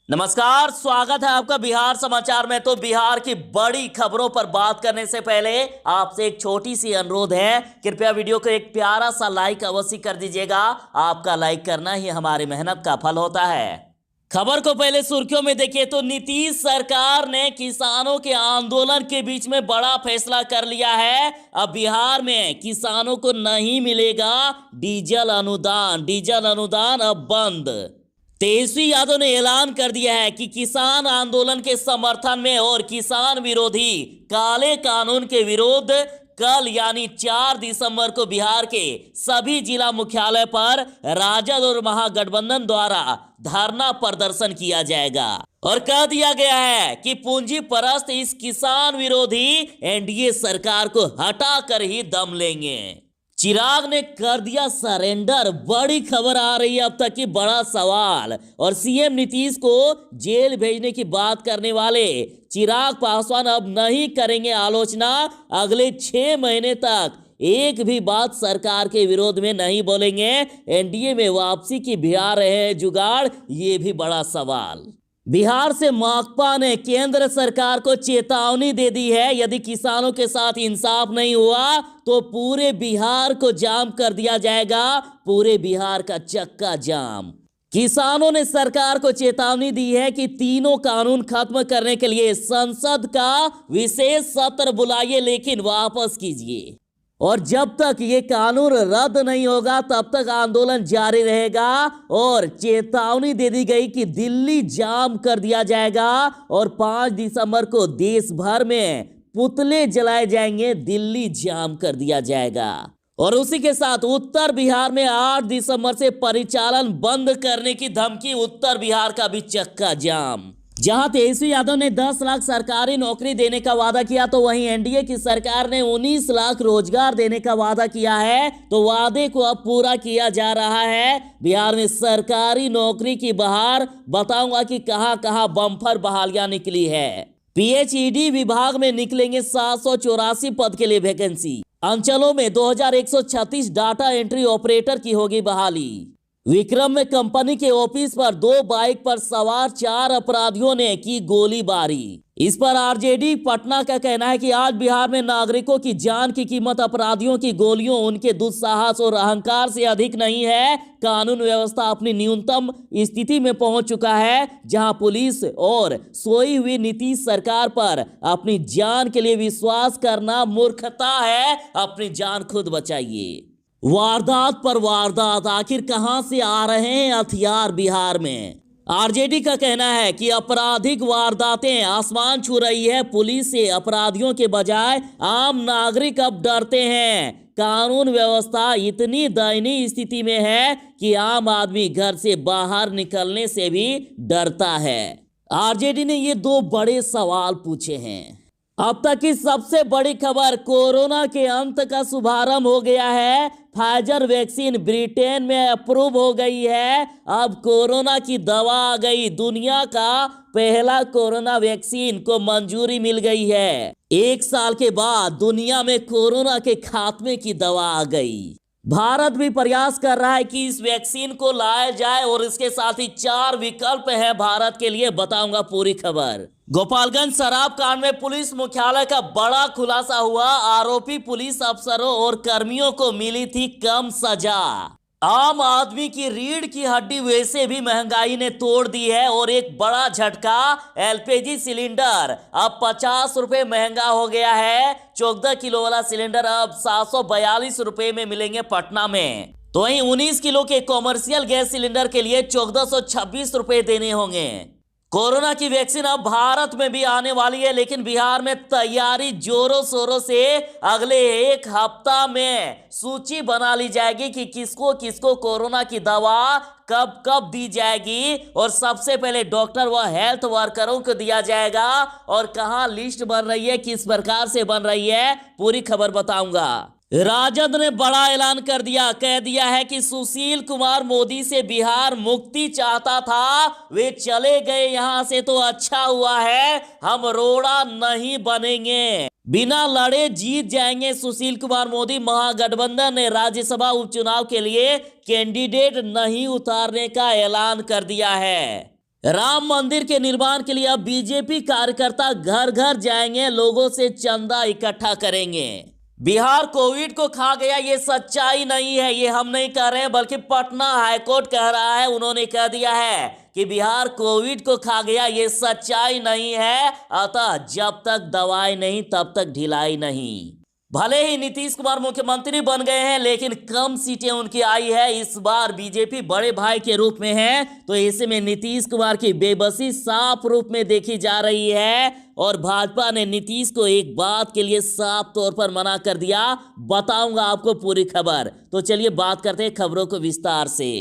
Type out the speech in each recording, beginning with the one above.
नमस्कार, स्वागत है आपका बिहार समाचार में। तो बिहार की बड़ी खबरों पर बात करने से पहले आपसे एक छोटी सी अनुरोध है, कृपया वीडियो को एक प्यारा सा लाइक अवश्य कर दीजिएगा। आपका लाइक करना ही हमारी मेहनत का फल होता है। खबर को पहले सुर्खियों में देखिए तो नीतीश सरकार ने किसानों के आंदोलन के बीच में बड़ा फैसला कर लिया है। अब बिहार में किसानों को नहीं मिलेगा डीजल अनुदान अब बंद। तेजस्वी यादव ने ऐलान कर दिया है कि किसान आंदोलन के समर्थन में और किसान विरोधी काले कानून के विरोध कल यानी 4 दिसंबर को बिहार के सभी जिला मुख्यालय पर राजद और महागठबंधन द्वारा धरना प्रदर्शन किया जाएगा। और कह दिया गया है कि पूंजी परस्त इस किसान विरोधी एनडीए सरकार को हटा कर ही दम लेंगे। चिराग ने कर दिया सरेंडर, बड़ी खबर आ रही है अब तक की बड़ा सवाल। और सीएम नीतीश को जेल भेजने की बात करने वाले चिराग पासवान अब नहीं करेंगे आलोचना। अगले 6 महीने तक एक भी बात सरकार के विरोध में नहीं बोलेंगे। एनडीए में वापसी की बिहार रहे हैं जुगाड़, ये भी बड़ा सवाल। बिहार से माकपा ने केंद्र सरकार को चेतावनी दे दी है, यदि किसानों के साथ इंसाफ नहीं हुआ तो पूरे बिहार को जाम कर दिया जाएगा, पूरे बिहार का चक्का जाम। किसानों ने सरकार को चेतावनी दी है कि तीनों कानून खत्म करने के लिए संसद का विशेष सत्र बुलाइए, लेकिन वापस कीजिए। और जब तक ये कानून रद्द नहीं होगा तब तक आंदोलन जारी रहेगा। और चेतावनी दे दी गई कि दिल्ली जाम कर दिया जाएगा और 5 दिसंबर को देश भर में पुतले जलाए जाएंगे, दिल्ली जाम कर दिया जाएगा। और उसी के साथ उत्तर बिहार में 8 दिसंबर से परिचालन बंद करने की धमकी, उत्तर बिहार का भी चक्का जाम। जहां तेजस्वी यादव ने 10 लाख सरकारी नौकरी देने का वादा किया तो वहीं एनडीए की सरकार ने 19 लाख रोजगार देने का वादा किया है। तो वादे को अब पूरा किया जा रहा है। बिहार में सरकारी नौकरी की बहार, बताऊंगा कि कहां कहां बम्पर बहालियां निकली है। पीएचईडी विभाग में निकलेंगे 784 पद के लिए वैकेंसी। अंचलों में 2136 डाटा एंट्री ऑपरेटर की होगी बहाली। विक्रम में कंपनी के ऑफिस पर 2 बाइक पर सवार 4 अपराधियों ने की गोलीबारी। इस पर आरजेडी पटना का कहना है कि आज बिहार में नागरिकों की जान की कीमत अपराधियों की गोलियों, उनके दुस्साहस और अहंकार से अधिक नहीं है। कानून व्यवस्था अपनी न्यूनतम स्थिति में पहुंच चुका है, जहां पुलिस और सोई हुई नीतीश सरकार पर अपनी जान के लिए विश्वास करना मूर्खता है। अपनी जान खुद बचाइए। वारदात पर वारदात, आखिर कहां से आ रहे हैं हथियार बिहार में? आरजेडी का कहना है कि आपराधिक वारदातें आसमान छू रही है। पुलिस से अपराधियों के बजाय आम नागरिक अब डरते हैं। कानून व्यवस्था इतनी दयनीय स्थिति में है कि आम आदमी घर से बाहर निकलने से भी डरता है। आरजेडी ने ये 2 बड़े सवाल पूछे हैं। अब तक की सबसे बड़ी खबर, कोरोना के अंत का शुभारंभ हो गया है। फाइजर वैक्सीन ब्रिटेन में अप्रूव हो गई है। अब कोरोना की दवा आ गई। दुनिया का पहला कोरोना वैक्सीन को मंजूरी मिल गई है। 1 साल के बाद दुनिया में कोरोना के खात्मे की दवा आ गई। भारत भी प्रयास कर रहा है कि इस वैक्सीन को लाया जाए और इसके साथ ही 4 विकल्प हैं भारत के लिए, बताऊंगा पूरी खबर। गोपालगंज शराब कांड में पुलिस मुख्यालय का बड़ा खुलासा हुआ। आरोपी पुलिस अफसरों और कर्मियों को मिली थी कम सजा। आम आदमी की रीढ़ की हड्डी वैसे भी महंगाई ने तोड़ दी है। और एक बड़ा झटका, एलपीजी सिलेंडर अब 50 रुपए महंगा हो गया है। 14 किलो वाला सिलेंडर अब 742 रुपए में मिलेंगे पटना में। तो वहीं 19 किलो के कॉमर्शियल गैस सिलेंडर के लिए 1426 रुपए देने होंगे। कोरोना की वैक्सीन अब भारत में भी आने वाली है, लेकिन बिहार में तैयारी जोरों शोरों से। अगले 1 हफ्ता में सूची बना ली जाएगी कि किसको किसको कोरोना की दवा कब कब दी जाएगी। और सबसे पहले डॉक्टर व हेल्थ वर्करों को दिया जाएगा। और कहां लिस्ट बन रही है, किस प्रकार से बन रही है, पूरी खबर बताऊंगा। राजद ने बड़ा ऐलान कर दिया, कह दिया है कि सुशील कुमार मोदी से बिहार मुक्ति चाहता था, वे चले गए यहां से तो अच्छा हुआ है, हम रोड़ा नहीं बनेंगे, बिना लड़े जीत जाएंगे सुशील कुमार मोदी। महागठबंधन ने राज्यसभा उपचुनाव के लिए कैंडिडेट नहीं उतारने का ऐलान कर दिया है। राम मंदिर के निर्माण के लिए अब बीजेपी कार्यकर्ता घर घर जाएंगे, लोगों से चंदा इकट्ठा करेंगे। बिहार कोविड को खा गया, ये सच्चाई नहीं है, ये हम नहीं कह रहे हैं, बल्कि पटना हाईकोर्ट कह रहा है। उन्होंने कह दिया है कि बिहार कोविड को खा गया, ये सच्चाई नहीं है। अतः जब तक दवाई नहीं तब तक ढिलाई नहीं। भले ही नीतीश कुमार मुख्यमंत्री बन गए हैं, लेकिन कम सीटें उनकी आई है। इस बार बीजेपी बड़े भाई के रूप में है, तो ऐसे में नीतीश कुमार की बेबसी साफ रूप में देखी जा रही है। और भाजपा ने नीतीश को एक बात के लिए साफ तौर पर मना कर दिया। बताऊंगा आपको पूरी खबर, तो चलिए बात करते हैं खबरों को विस्तार से।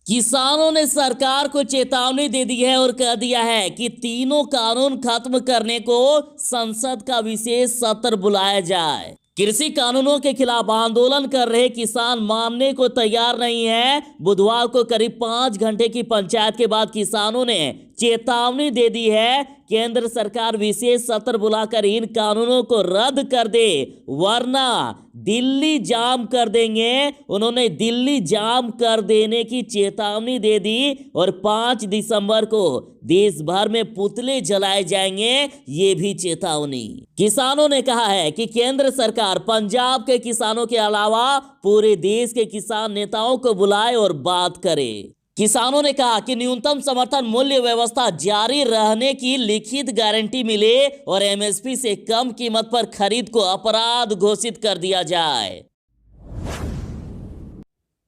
किसानों ने सरकार को चेतावनी दे दी है और कह दिया है कि तीनों कानून खत्म करने को संसद का विशेष सत्र बुलाया जाए। कृषि कानूनों के खिलाफ आंदोलन कर रहे किसान मानने को तैयार नहीं है। बुधवार को करीब 5 घंटे की पंचायत के बाद किसानों ने चेतावनी दे दी है, केंद्र सरकार विशेष सत्र बुलाकर इन कानूनों को रद्द कर दे, वरना दिल्ली जाम कर देंगे। उन्होंने दिल्ली जाम कर देने की चेतावनी दे दी और 5 दिसंबर को देश भर में पुतले जलाए जाएंगे, ये भी चेतावनी। किसानों ने कहा है कि केंद्र सरकार पंजाब के किसानों के अलावा पूरे देश के किसान नेताओं को बुलाए और बात करे। किसानों ने कहा कि न्यूनतम समर्थन मूल्य व्यवस्था जारी रहने की लिखित गारंटी मिले और एमएसपी से कम कीमत पर खरीद को अपराध घोषित कर दिया जाए।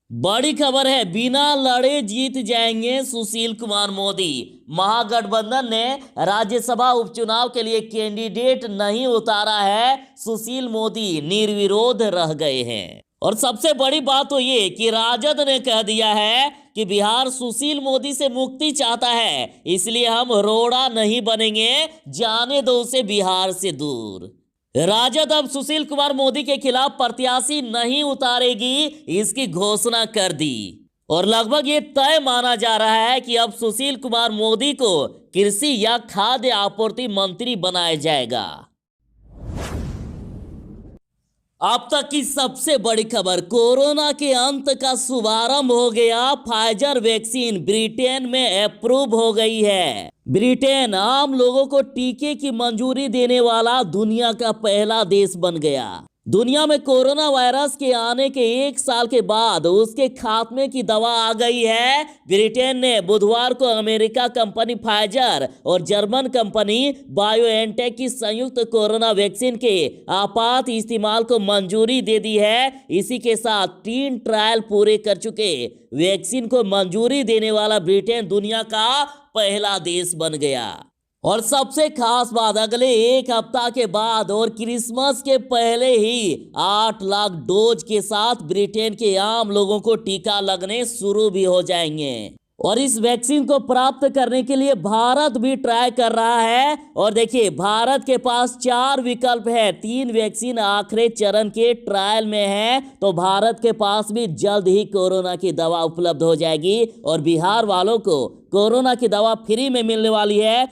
बड़ी खबर है, बिना लड़े जीत जाएंगे सुशील कुमार मोदी। महागठबंधन ने राज्यसभा उपचुनाव के लिए कैंडिडेट नहीं उतारा है, सुशील मोदी निर्विरोध रह गए हैं। और सबसे बड़ी बात तो ये कि राजद ने कह दिया है कि बिहार सुशील मोदी से मुक्ति चाहता है, इसलिए हम रोड़ा नहीं बनेंगे, जाने दो उसे बिहार से दूर। राजद अब सुशील कुमार मोदी के खिलाफ प्रत्याशी नहीं उतारेगी, इसकी घोषणा कर दी। और लगभग ये तय माना जा रहा है कि अब सुशील कुमार मोदी को कृषि या खाद्य आपूर्ति मंत्री बनाया जाएगा। अब तक की सबसे बड़ी खबर, कोरोना के अंत का शुभारंभ हो गया। फाइजर वैक्सीन ब्रिटेन में अप्रूव हो गई है। ब्रिटेन आम लोगों को टीके की मंजूरी देने वाला दुनिया का पहला देश बन गया। दुनिया में कोरोना वायरस के आने के 1 साल के बाद उसके खात्मे की दवा आ गई है। ब्रिटेन ने बुधवार को अमेरिका कंपनी फाइजर और जर्मन कंपनी बायोएनटेक की संयुक्त कोरोना वैक्सीन के आपात इस्तेमाल को मंजूरी दे दी है। इसी के साथ 3 ट्रायल पूरे कर चुके वैक्सीन को मंजूरी देने वाला ब्रिटेन दुनिया का पहला देश बन गया। और सबसे खास बात, अगले 1 हफ्ता के बाद और क्रिसमस के पहले ही 8 लाख डोज के साथ ब्रिटेन के आम लोगों को टीका लगने शुरू भी हो जाएंगे। और इस वैक्सीन को प्राप्त करने के लिए भारत भी ट्राई कर रहा है। और देखिए, भारत के पास 4 विकल्प है, 3 वैक्सीन आखिरी चरण के ट्रायल में है, तो भारत के पास भी जल्द ही कोरोना की दवा उपलब्ध हो जाएगी और बिहार वालों को कोरोना की दवा फ्री में मिलने वाली है।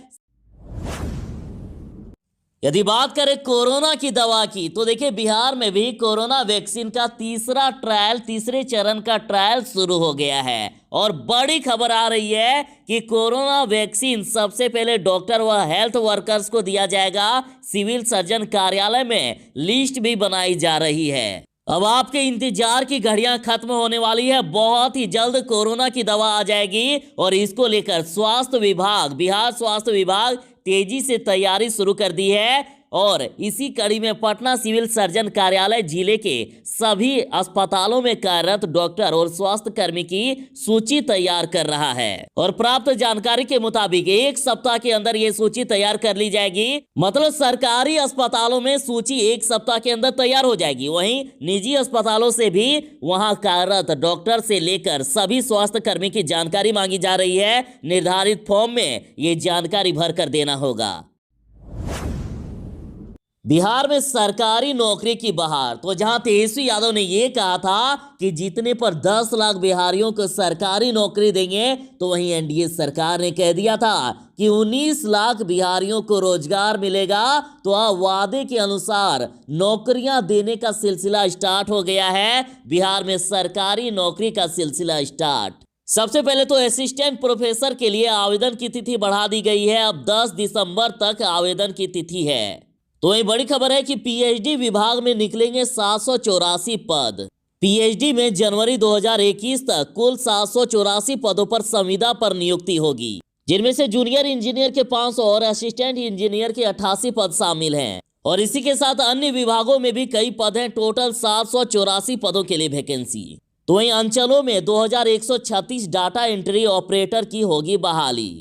यदि बात करें कोरोना की दवा की, तो देखिए बिहार में भी कोरोना वैक्सीन का तीसरे चरण का ट्रायल शुरू हो गया है। और बड़ी खबर आ रही है कि कोरोना वैक्सीन सबसे पहले डॉक्टर व हेल्थ वर्कर्स को दिया जाएगा। सिविल सर्जन कार्यालय में लिस्ट भी बनाई जा रही है। अब आपके इंतजार की घड़ियां खत्म होने वाली है। बहुत ही जल्द कोरोना की दवा आ जाएगी और इसको लेकर बिहार स्वास्थ्य विभाग तेजी से तैयारी शुरू कर दी है। और इसी कड़ी में पटना सिविल सर्जन कार्यालय जिले के सभी अस्पतालों में कार्यरत डॉक्टर और स्वास्थ्य कर्मी की सूची तैयार कर रहा है। और प्राप्त जानकारी के मुताबिक 1 सप्ताह के अंदर ये सूची तैयार कर ली जाएगी। मतलब सरकारी अस्पतालों में सूची 1 सप्ताह के अंदर तैयार हो जाएगी। वहीं निजी अस्पतालों से भी वहां कार्यरत डॉक्टर से लेकर सभी स्वास्थ्य कर्मी की जानकारी मांगी जा रही है। निर्धारित फॉर्म में ये जानकारी भर कर देना होगा। बिहार में सरकारी नौकरी की बहार, तो जहां तेजस्वी यादव ने यह कहा था कि जीतने पर 10 लाख बिहारियों को सरकारी नौकरी देंगे, तो वहीं एनडीए सरकार ने कह दिया था कि 19 लाख बिहारियों को रोजगार मिलेगा। तो अब वादे के अनुसार नौकरियां देने का सिलसिला स्टार्ट हो गया है। बिहार में सरकारी नौकरी का सिलसिला स्टार्ट। सबसे पहले तो असिस्टेंट प्रोफेसर के लिए आवेदन की तिथि बढ़ा दी गई है। अब 10 दिसंबर तक आवेदन की तिथि है। तो वही बड़ी खबर है कि पीएचडी विभाग में निकलेंगे 784 पद। पीएचडी में जनवरी 2021 तक कुल 784 पदों पर संविदा पर नियुक्ति होगी, जिनमें से जूनियर इंजीनियर के 500 और असिस्टेंट इंजीनियर के 88 पद शामिल हैं। और इसी के साथ अन्य विभागों में भी कई पद हैं। टोटल 784 पदों के लिए वैकेंसी। तो वहीं अंचलों में 2136 डाटा एंट्री ऑपरेटर की होगी बहाली।